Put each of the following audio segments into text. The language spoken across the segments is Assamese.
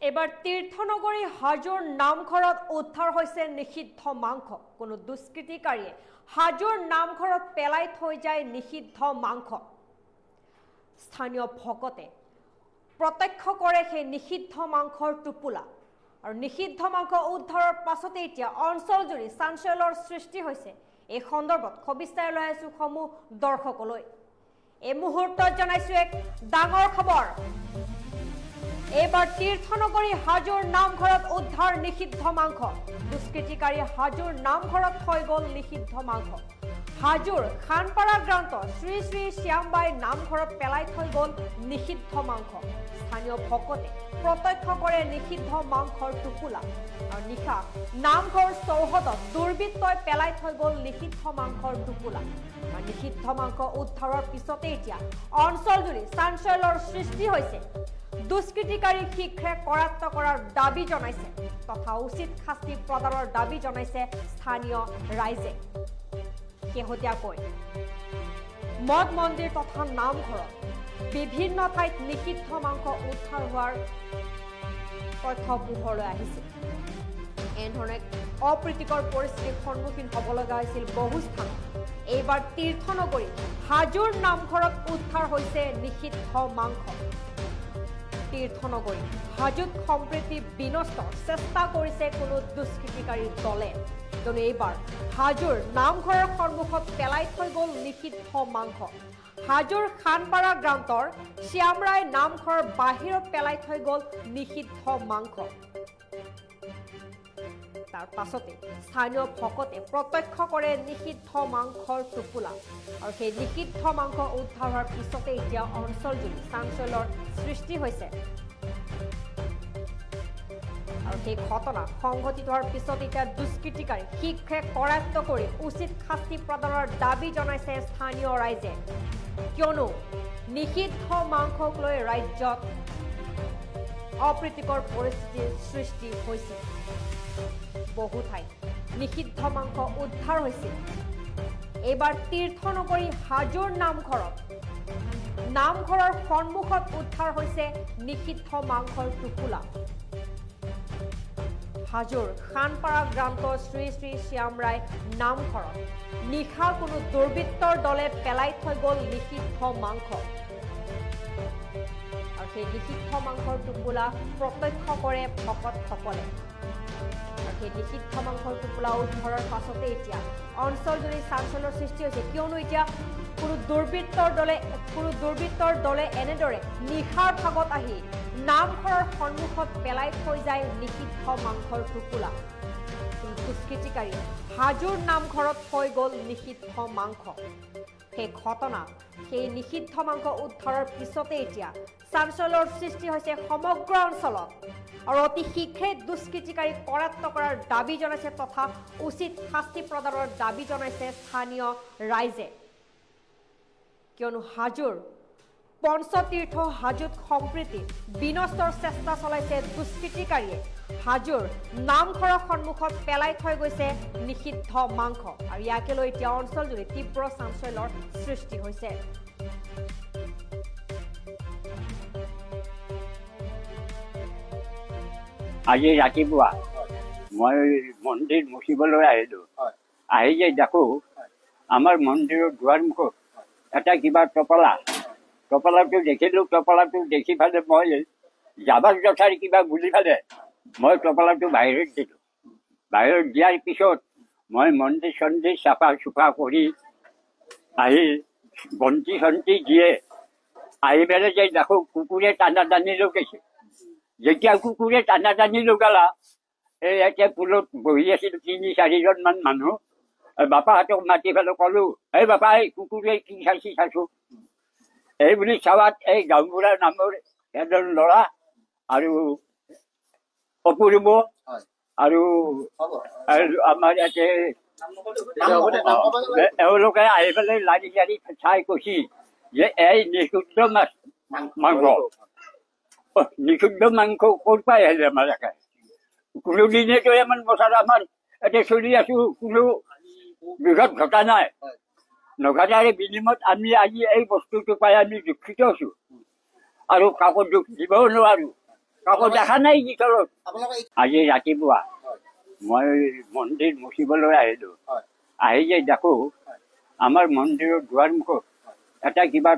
এবাৰ তীৰ্থনগৰী হাজোৰ নামঘৰত উদ্ধাৰ হৈছে নিষিদ্ধ মাংস। কোনো দুষ্কৃতিকাৰীয়ে হাজোৰ নামঘৰত পেলাই থৈ যায় নিষিদ্ধ মাংস। স্থানীয় ভকতে প্ৰত্যক্ষ কৰে সেই নিষিদ্ধ মাংসৰ টোপোলা। আৰু নিষিদ্ধ মাংস উদ্ধাৰৰ পাছতে এতিয়া অঞ্চলজুৰি চাঞ্চল্যৰ সৃষ্টি হৈছে। এই সন্দৰ্ভত খবিস্তাৰে লৈ আছো সমূহ দৰ্শকলৈ। এই মুহূৰ্তত জনাইছো এক ডাঙৰ খবৰ। এবাৰ তীৰ্থনগৰী হাজোৰ নামঘৰত উদ্ধাৰ নিষিদ্ধ মাংস। দুষ্কৃতিকাৰীয়ে হাজোৰ নামঘৰত থৈ গ'ল নিষিদ্ধ মাংস। হাজোৰ খানপাৰা গ্ৰান্ত শ্ৰী শ্ৰী শ্যামবাই নামঘৰত পেলাই থৈ গ'ল নিষিদ্ধ মাংস। স্থানীয় ভকতে প্ৰত্যক্ষ কৰে নিষিদ্ধ মাংসৰ টোপোলা। আৰু নিশা নামঘৰ চৌহদত দুৰ্বৃত্তই পেলাই থৈ গ'ল নিষিদ্ধ মাংসৰ টোপোলা। আৰু নিষিদ্ধ মাংস উদ্ধাৰৰ পিছতে এতিয়া অঞ্চলজুৰি চাঞ্চল্যৰ সৃষ্টি হৈছে। দুষ্কৃতিকাৰীক শীঘ্ৰে কৰায়ত্ব কৰাৰ দাবী জনাইছে তথা উচিত শাস্তি প্ৰদানৰ দাবী জনাইছে স্থানীয় ৰাইজে। শেহতীয়াকৈ মঠ মন্দিৰ তথা নামঘৰত বিভিন্ন ঠাইত নিষিদ্ধ মাংস উদ্ধাৰ হোৱাৰ তথ্য পোহৰলৈ আহিছিল। এনেধৰণে অপ্ৰীতিকৰ পৰিস্থিতিৰ সন্মুখীন হ'ব লগা হৈছিল বহু স্থানত। এইবাৰ তীৰ্থনগৰী হাজোৰ নামঘৰত উদ্ধাৰ হৈছে নিষিদ্ধ মাংস। তীৰ্থনগৰী হাজোত সম্প্ৰীতি বিনষ্টৰ চেষ্টা কৰিছে কোনো দুষ্কৃতিকাৰী দলে। কিয়নো এইবাৰ হাজোৰ নামঘৰৰ সন্মুখত পেলাই থৈ গ'ল নিষিদ্ধ মাংস। হাজোৰ খানপাৰা গ্ৰান্তৰ শ্যামৰাই নামঘৰৰ বাহিৰত পেলাই থৈ গ'ল নিষিদ্ধ মাংস। তাৰ পাছতে স্থানীয় ভকতে প্ৰত্যক্ষ কৰে নিষিদ্ধ মাংসৰ টোপোলা। আৰু সেই নিষিদ্ধ মাংস উদ্ধাৰ হোৱাৰ পিছতে এতিয়া অঞ্চলজুৰি চাঞ্চল্যৰ সৃষ্টি হৈছে। আৰু সেই ঘটনা সংঘটিত হোৱাৰ পিছত এতিয়া দুষ্কৃতিকাৰী শীঘ্ৰে কৰায়ত্ব কৰি উচিত শাস্তি প্ৰদানৰ দাবী জনাইছে স্থানীয় ৰাইজে। কিয়নো নিষিদ্ধ মাংসক লৈ ৰাজ্যত অপ্ৰীতিকৰ পৰিস্থিতিৰ সৃষ্টি হৈছিল। বহু ঠাইত নিষিদ্ধ মাংস উদ্ধাৰ হৈছিল। এইবাৰ তীৰ্থনগৰী হাজোৰ নামঘৰৰ সন্মুখত উদ্ধাৰ হৈছে নিষিদ্ধ মাংসৰ টোপোলা। হাজোৰ খানপাৰা গ্ৰান্ত শ্ৰী শ্ৰী শ্যামৰাই নামঘৰত নিশা কোনো দুৰ্বৃত্তৰ দলে পেলাই থৈ গ'ল নিষিদ্ধ মাংস। আৰু সেই নিষিদ্ধ মাংসৰ টোপোলা প্ৰত্যক্ষ কৰে ভকতসকলে। আৰু সেই নিষিদ্ধ মাংসৰ টোপোলা উদ্ধাৰৰ পাছতে এতিয়া অঞ্চলজুৰি চাঞ্চল্যৰ সৃষ্টি হৈছে। কিয়নো এতিয়া কোনো দুৰ্বৃত্তৰ দলে এনেদৰে নিশাৰ ভাগত আহি নামঘৰৰ সন্মুখত পেলাই থৈ যায় নিষিদ্ধ মাংসৰ টোপোলা। দুষ্কৃতিকাৰী হাজোৰ নামঘৰত থৈ গ'ল নিষিদ্ধ মাংস। সেই নিষিদ্ধ মাংস উদ্ধাৰৰ পিছতে এতিয়া চাঞ্চল্যৰ সৃষ্টি হৈছে সমগ্ৰ অঞ্চলত। আৰু অতি শীঘ্ৰে দুষ্কৃতিকাৰীক কৰায়ত্ব কৰাৰ দাবী জনাইছে তথা উচিত শাস্তি প্ৰদানৰ দাবী জনাইছে স্থানীয় ৰাইজে। কিয়নো হাজোৰ পঞ্চতীৰ্থ হাজোত সম্প্ৰীতি বিনষ্টৰ চেষ্টা চলাইছে দুষ্কৃতিকাৰীয়ে। হাজোৰ নামঘৰৰ সন্মুখত পেলাই থৈ গৈছে নিষিদ্ধ মাংস। আৰু ইয়াকে লৈ এতিয়া অঞ্চলজুৰি তীব্ৰ চাঞ্চল্যৰ সৃষ্টি হৈছে। আজি ৰাতিপুৱা মই মন্দিৰ মুচিবলৈ আহিলোঁ। আহি যে দেখোঁ আমাৰ মন্দিৰৰ দুৱাৰমুখত এটা কিবা টপলাটো দেখিলোঁ। টপলাটো দেখি পেলাই মই জাবাৰ জথাৰ কিবা বুলি পেলাই মই টপলাটো বাহিৰত দিলোঁ। বাহিৰত দিয়াৰ পিছত মই মন্দিৰ চন্দিৰ চাফা চুফা কৰি আহি বন্তি চন্তি দিয়ে আহি পেলাই যে দেখোঁ কুকুৰে টানা টানি লগাইছে। যেতিয়া কুকুৰে টানা টানি লগালা এই এতিয়া পুলত বহি আছিল ৩-৪জন মানুহ। বাপাহঁতক মাতি পেলাই ক'লোঁ, এই বাপা এই কুকুৰে কি চাইছোঁ। এই বুলি চাৱাত এই গাঁওবুঢ়া নামৰ এজন ল'ৰা আৰু অপূৰ্ব আৰু আমাৰ ইয়াতে এওঁলোকে আহি পেলাই লাৰি লাৰি চাই কৈছি যে এই নিষিদ্ধ মাংস ক'ৰ পাই আহিলে আমাৰ ইয়াতে। কোনোদিনেতো ইমান বছৰ আমাৰ ইয়াতে চলি আছোঁ, কোনো বিঘত ঘটা নাই। নঘটাৰ বিনিময়ত আমি আজি এই বস্তুটো পাই আমি দুখিত আছোঁ আৰু কাকো দুখ দিবও নোৱাৰোঁ। কাকো দেখা নাই ভিতৰত আজি ৰাতিপুৱা মই মন্দিৰ মুচিবলৈ আহিলো আহি যে দেখো আমাৰ মন্দিৰৰ দুৱাৰমুখত এটা কিবা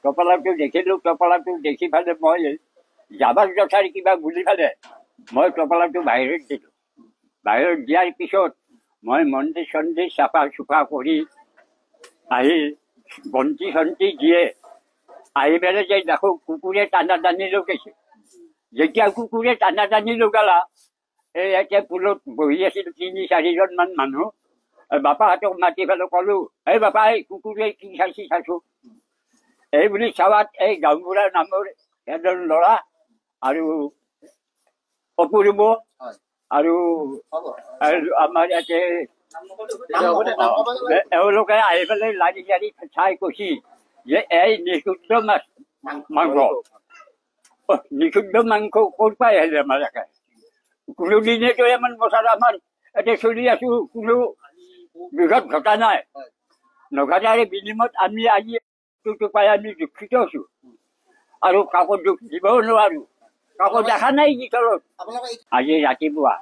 টপলাটো দেখিলো টপলাটো দেখি পেলাই মই যাবাৰ যথাৰ কিবা বুলি পেলাই মই টপলাটো বাহিৰত দিলো বাহিৰত দিয়াৰ পিছত মই মন্দিৰ চন্দিৰ চাফা চুফা কৰি আহি বন্তি চন্তি দিয়ে আহি পেলাই যে দেখো কুকুৰে টানা টানি লগাইছে যেতিয়া কুকুৰে টানা টানি লগালা এই এতিয়া পুলত বহি আছিল ৩-৪জন মান মানুহ বাপাহঁতক মাতি পেলাই ক'লো এই বাপা এই কুকুৰে কি চাইছো এই বুলি চাৱাত এই গাঁওবুঢ়াৰ নামৰ এজন ল'ৰা আৰু অপূৰ্ব আৰু আমাৰ ইয়াতে এওঁলোকে আহি পেলাই লাৰি লাৰি চাই কৈছি যে এই নিষিদ্ধ মাংস নিষিদ্ধ মাংস ক'ৰ পাই আহিলে আমাৰ ইয়াতে কোনোদিনেতো ইমান বছৰ আমাৰ ইয়াতে চলি আছো কোনো বিঘত ঘটা নাই নঘটাৰে বিনিময়ত আমি আজি পাই আমি দুখিত আছো আৰু কাকো দুখ দিবও নোৱাৰো কাকো দেখা নাই ভিতৰত আজি ৰাতিপুৱা